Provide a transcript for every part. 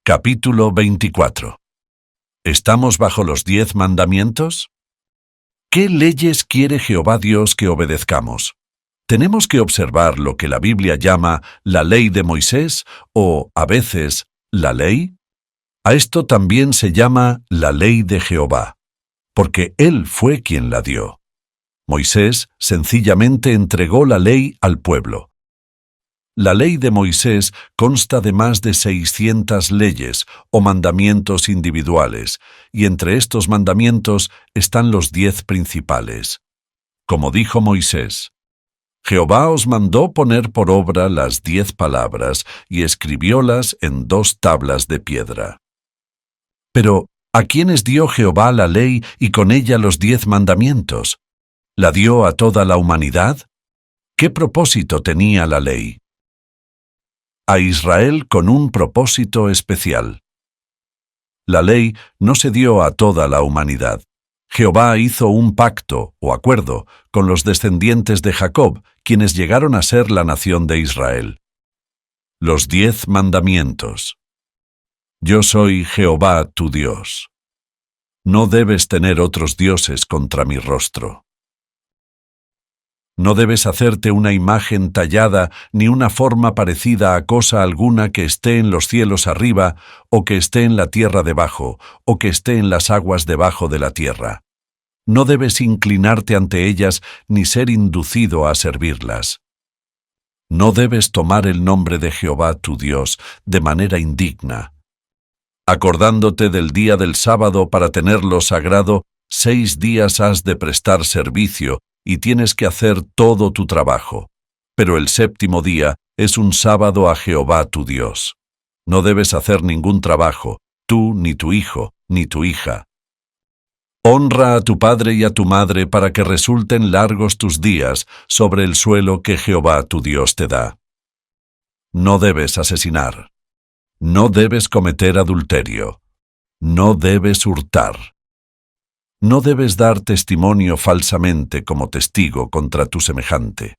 Capítulo 24. ¿Estamos bajo los 10 mandamientos? ¿Qué leyes quiere Jehová Dios que obedezcamos? Tenemos que observar lo que la Biblia llama la ley de Moisés o, a veces, la ley. A esto también se llama la ley de Jehová, porque Él fue quien la dio. Moisés sencillamente entregó la ley al pueblo. La ley de Moisés consta de más de 600 leyes o mandamientos individuales, y entre estos mandamientos están los 10 principales. Como dijo Moisés, Jehová os mandó poner por obra las 10 palabras y escribiólas en 2 tablas de piedra. Pero, ¿a quiénes dio Jehová la ley y con ella los 10 mandamientos? ¿La dio a toda la humanidad? ¿Qué propósito tenía la ley? A Israel con un propósito especial. La ley no se dio a toda la humanidad. Jehová hizo un pacto o acuerdo con los descendientes de Jacob, quienes llegaron a ser la nación de Israel. Los 10 mandamientos. Yo soy Jehová tu Dios. No debes tener otros dioses contra mi rostro. No debes hacerte una imagen tallada ni una forma parecida a cosa alguna que esté en los cielos arriba, o que esté en la tierra debajo, o que esté en las aguas debajo de la tierra. No debes inclinarte ante ellas ni ser inducido a servirlas. No debes tomar el nombre de Jehová tu Dios de manera indigna. Acordándote del día del sábado para tenerlo sagrado, 6 días has de prestar servicio, y tienes que hacer todo tu trabajo. Pero el 7º día es un sábado a Jehová tu Dios. No debes hacer ningún trabajo, tú, ni tu hijo, ni tu hija. Honra a tu padre y a tu madre para que resulten largos tus días sobre el suelo que Jehová tu Dios te da. No debes asesinar. No debes cometer adulterio. No debes hurtar. No debes dar testimonio falsamente como testigo contra tu semejante.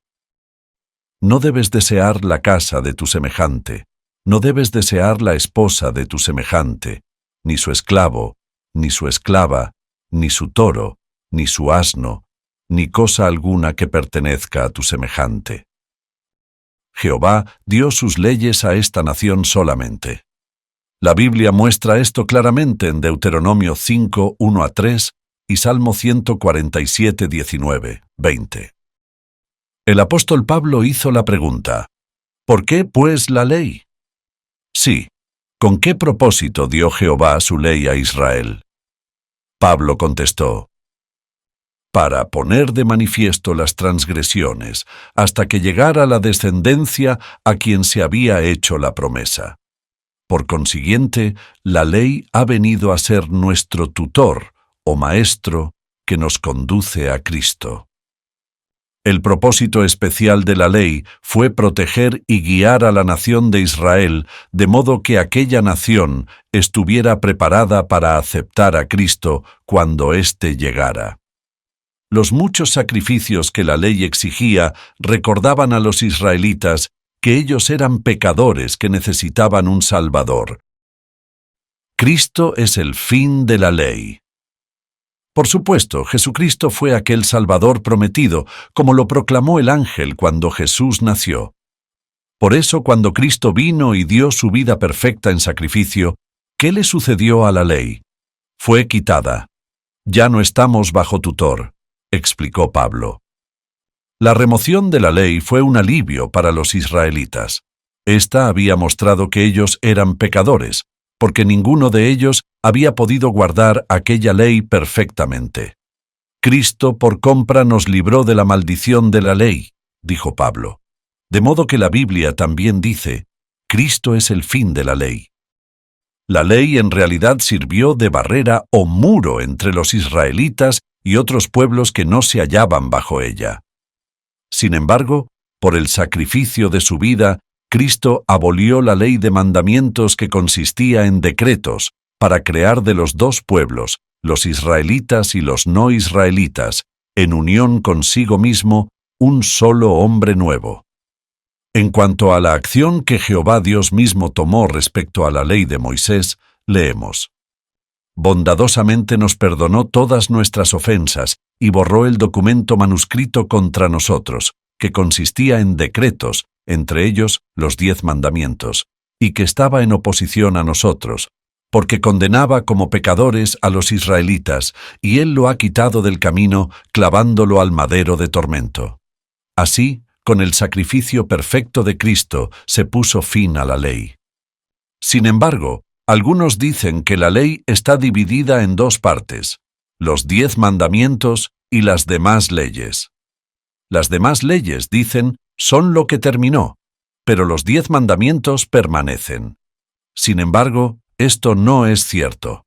No debes desear la casa de tu semejante, no debes desear la esposa de tu semejante, ni su esclavo, ni su esclava, ni su toro, ni su asno, ni cosa alguna que pertenezca a tu semejante. Jehová dio sus leyes a esta nación solamente. La Biblia muestra esto claramente en Deuteronomio 5, 1-3, y Salmo 147, 19, 20. El apóstol Pablo hizo la pregunta, ¿por qué, pues, la ley? Sí, ¿con qué propósito dio Jehová su ley a Israel? Pablo contestó, para poner de manifiesto las transgresiones, hasta que llegara la descendencia a quien se había hecho la promesa. Por consiguiente, la ley ha venido a ser nuestro tutor, o maestro, que nos conduce a Cristo. El propósito especial de la ley fue proteger y guiar a la nación de Israel, de modo que aquella nación estuviera preparada para aceptar a Cristo cuando éste llegara. Los muchos sacrificios que la ley exigía recordaban a los israelitas que ellos eran pecadores que necesitaban un Salvador. Cristo es el fin de la ley. Por supuesto, Jesucristo fue aquel Salvador prometido, como lo proclamó el ángel cuando Jesús nació. Por eso, cuando Cristo vino y dio su vida perfecta en sacrificio, ¿qué le sucedió a la ley? Fue quitada. Ya no estamos bajo tutor, explicó Pablo. La remoción de la ley fue un alivio para los israelitas. Esta había mostrado que ellos eran pecadores, porque ninguno de ellos había podido guardar aquella ley perfectamente. Cristo por compra nos libró de la maldición de la ley, dijo Pablo. De modo que la Biblia también dice, Cristo es el fin de la ley. La ley en realidad sirvió de barrera o muro entre los israelitas y otros pueblos que no se hallaban bajo ella. Sin embargo, por el sacrificio de su vida, Cristo abolió la ley de mandamientos que consistía en decretos para crear de los 2 pueblos, los israelitas y los no israelitas, en unión consigo mismo, un solo hombre nuevo. En cuanto a la acción que Jehová Dios mismo tomó respecto a la ley de Moisés, leemos: bondadosamente nos perdonó todas nuestras ofensas y borró el documento manuscrito contra nosotros, que consistía en decretos, entre ellos los 10 mandamientos, y que estaba en oposición a nosotros, porque condenaba como pecadores a los israelitas, y él lo ha quitado del camino, clavándolo al madero de tormento. Así, con el sacrificio perfecto de Cristo, se puso fin a la ley. Sin embargo, algunos dicen que la ley está dividida en 2 partes, los 10 mandamientos y las demás leyes. Las demás leyes, dicen, son lo que terminó, pero los 10 mandamientos permanecen. Sin embargo, esto no es cierto.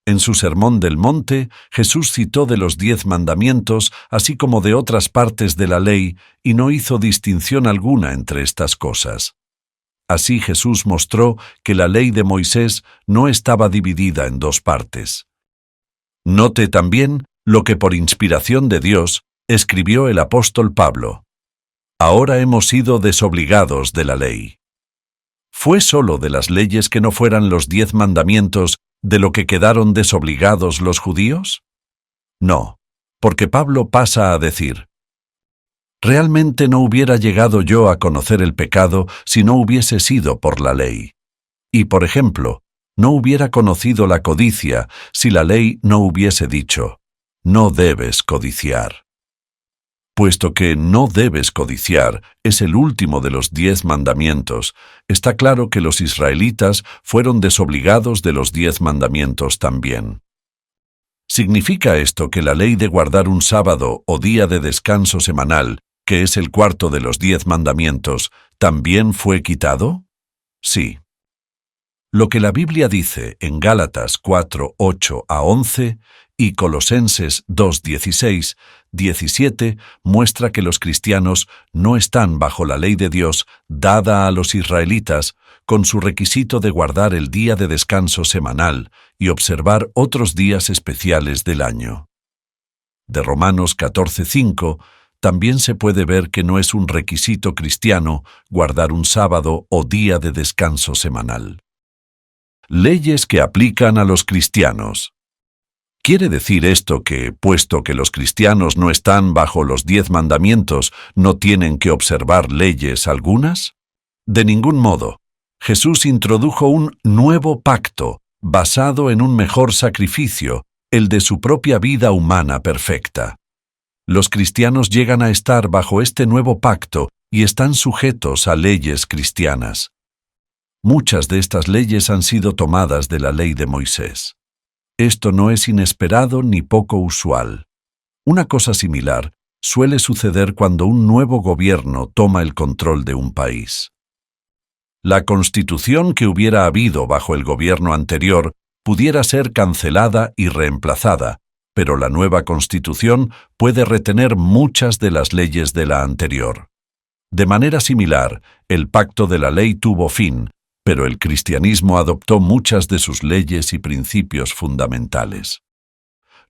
En su Sermón del Monte, Jesús citó de los 10 mandamientos, así como de otras partes de la ley, y no hizo distinción alguna entre estas cosas. Así Jesús mostró que la ley de Moisés no estaba dividida en 2 partes. Note también lo que por inspiración de Dios escribió el apóstol Pablo: ahora hemos sido desobligados de la ley. ¿Fue solo de las leyes que no fueran los 10 mandamientos de lo que quedaron desobligados los judíos? No, porque Pablo pasa a decir: realmente no hubiera llegado yo a conocer el pecado si no hubiese sido por la ley. Y, por ejemplo, no hubiera conocido la codicia si la ley no hubiese dicho: no debes codiciar. Puesto que no debes codiciar es el último de los 10 mandamientos, está claro que los israelitas fueron desobligados de los 10 mandamientos también. ¿Significa esto que la ley de guardar un sábado o día de descanso semanal, que es el cuarto de los 10 mandamientos, también fue quitado? Sí. Lo que la Biblia dice en Gálatas 4, 8 a 11 y Colosenses 2, 16, 17 muestra que los cristianos no están bajo la ley de Dios dada a los israelitas con su requisito de guardar el día de descanso semanal y observar otros días especiales del año. De Romanos 14, 5 también se puede ver que no es un requisito cristiano guardar un sábado o día de descanso semanal. Leyes que aplican a los cristianos. ¿Quiere decir esto que, puesto que los cristianos no están bajo los 10 mandamientos, no tienen que observar leyes algunas? De ningún modo. Jesús introdujo un nuevo pacto, basado en un mejor sacrificio, el de su propia vida humana perfecta. Los cristianos llegan a estar bajo este nuevo pacto y están sujetos a leyes cristianas. Muchas de estas leyes han sido tomadas de la ley de Moisés. Esto no es inesperado ni poco usual. Una cosa similar suele suceder cuando un nuevo gobierno toma el control de un país. La constitución que hubiera habido bajo el gobierno anterior pudiera ser cancelada y reemplazada, pero la nueva constitución puede retener muchas de las leyes de la anterior. De manera similar, el pacto de la ley tuvo fin, pero el cristianismo adoptó muchas de sus leyes y principios fundamentales.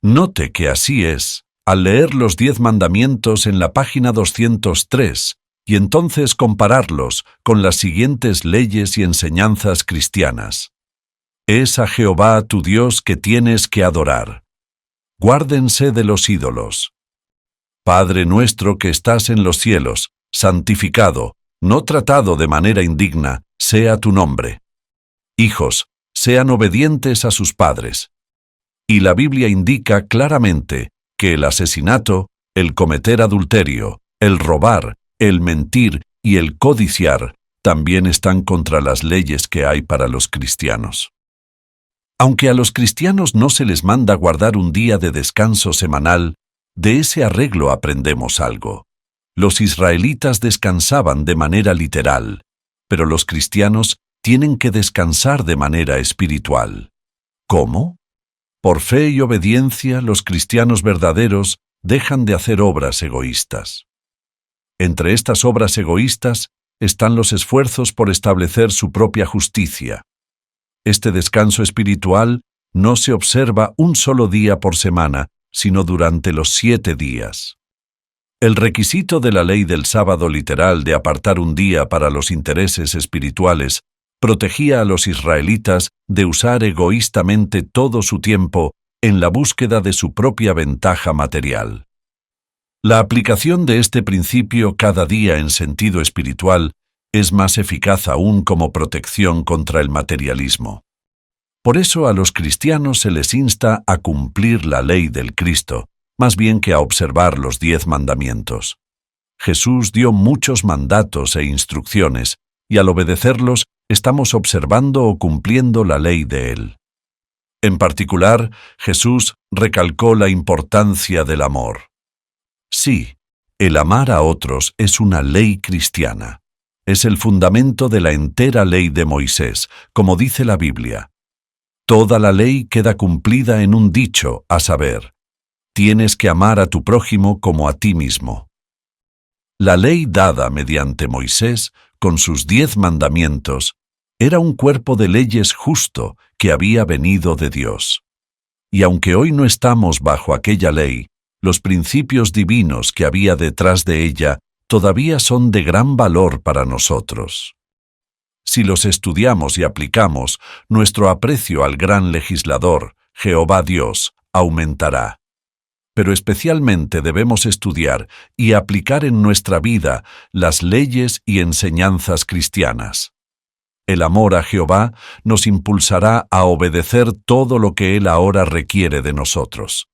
Note que así es al leer los 10 mandamientos en la página 203 y entonces compararlos con las siguientes leyes y enseñanzas cristianas. Es a Jehová tu Dios que tienes que adorar. Guárdense de los ídolos. Padre nuestro que estás en los cielos, santificado, no tratado de manera indigna, sea tu nombre. Hijos, sean obedientes a sus padres. Y la Biblia indica claramente que el asesinato, el cometer adulterio, el robar, el mentir y el codiciar también están contra las leyes que hay para los cristianos. Aunque a los cristianos no se les manda guardar un día de descanso semanal, de ese arreglo aprendemos algo. Los israelitas descansaban de manera literal, pero los cristianos tienen que descansar de manera espiritual. ¿Cómo? Por fe y obediencia, los cristianos verdaderos dejan de hacer obras egoístas. Entre estas obras egoístas están los esfuerzos por establecer su propia justicia. Este descanso espiritual no se observa un solo día por semana, sino durante los 7 días. El requisito de la ley del sábado literal de apartar un día para los intereses espirituales protegía a los israelitas de usar egoístamente todo su tiempo en la búsqueda de su propia ventaja material. La aplicación de este principio cada día en sentido espiritual es más eficaz aún como protección contra el materialismo. Por eso a los cristianos se les insta a cumplir la ley del Cristo, más bien que a observar los 10 mandamientos. Jesús dio muchos mandatos e instrucciones, y al obedecerlos estamos observando o cumpliendo la ley de Él. En particular, Jesús recalcó la importancia del amor. Sí, el amar a otros es una ley cristiana. Es el fundamento de la entera ley de Moisés, como dice la Biblia. Toda la ley queda cumplida en un dicho, a saber, tienes que amar a tu prójimo como a ti mismo. La ley dada mediante Moisés, con sus 10 mandamientos, era un cuerpo de leyes justo que había venido de Dios. Y aunque hoy no estamos bajo aquella ley, los principios divinos que había detrás de ella todavía son de gran valor para nosotros. Si los estudiamos y aplicamos, nuestro aprecio al gran legislador, Jehová Dios, aumentará. Pero especialmente debemos estudiar y aplicar en nuestra vida las leyes y enseñanzas cristianas. El amor a Jehová nos impulsará a obedecer todo lo que Él ahora requiere de nosotros.